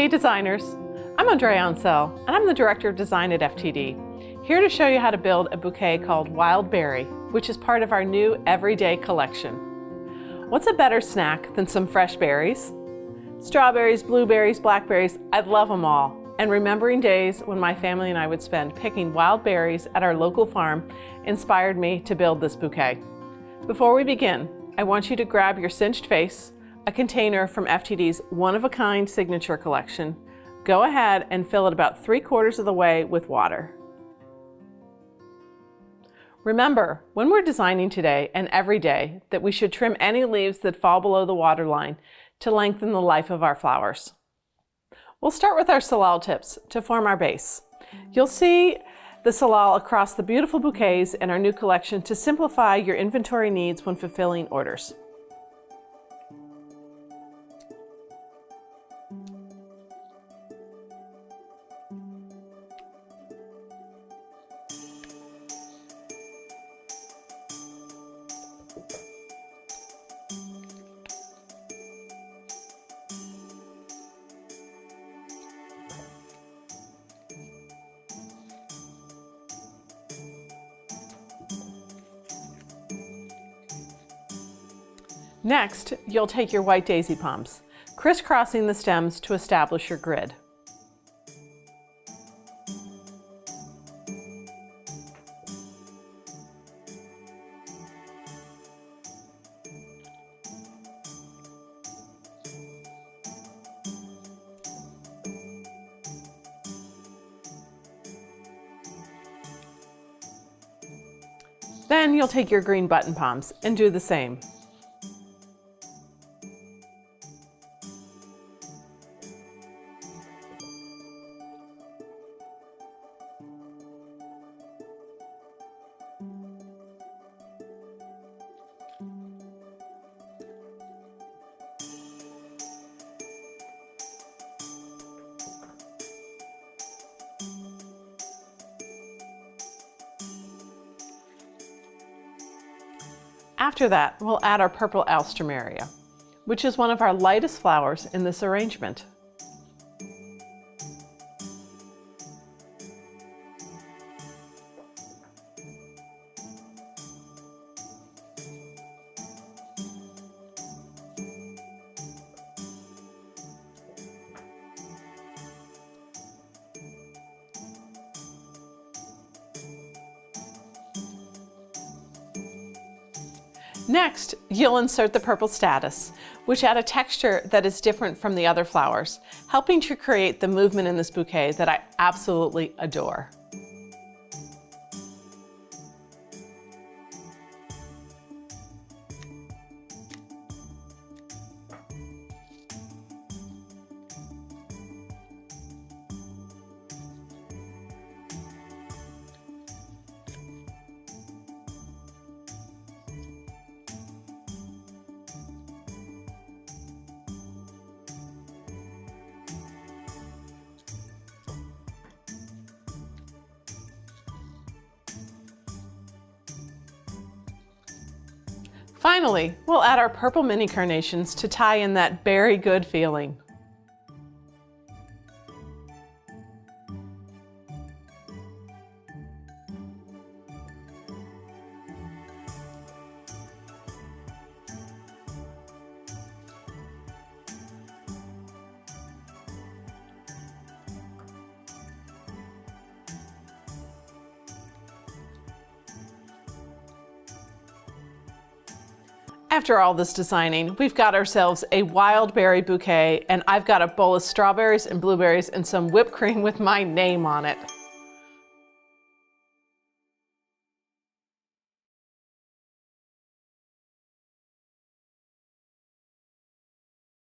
Hey designers, I'm Andrea Ansel and I'm the Director of Design at FTD, here to show you how to build a bouquet called Wild Berry, which is part of our new Everyday collection. What's a better snack than some fresh berries? Strawberries, blueberries, blackberries, I love them all. And remembering days when my family and I would spend picking wild berries at our local farm inspired me to build this bouquet. Before we begin, I want you to grab your cinched vase, a container from FTD's one-of-a-kind signature collection. Go ahead and fill it about 3/4 of the way with water. Remember, when we're designing today and every day, that we should trim any leaves that fall below the water line to lengthen the life of our flowers. We'll start with our salal tips to form our base. You'll see the salal across the beautiful bouquets in our new collection to simplify your inventory needs when fulfilling orders. Next, you'll take your white daisy palms, crisscrossing the stems to establish your grid. Then you'll take your green button palms and do the same. After that, we'll add our purple alstroemeria, which is one of our lightest flowers in this arrangement. Next, you'll insert the purple statice, which add a texture that is different from the other flowers, helping to create the movement in this bouquet that I absolutely adore. Finally, we'll add our purple mini carnations to tie in that berry good feeling. After all this designing, we've got ourselves a wild berry bouquet, and I've got a bowl of strawberries and blueberries and some whipped cream with my name on it.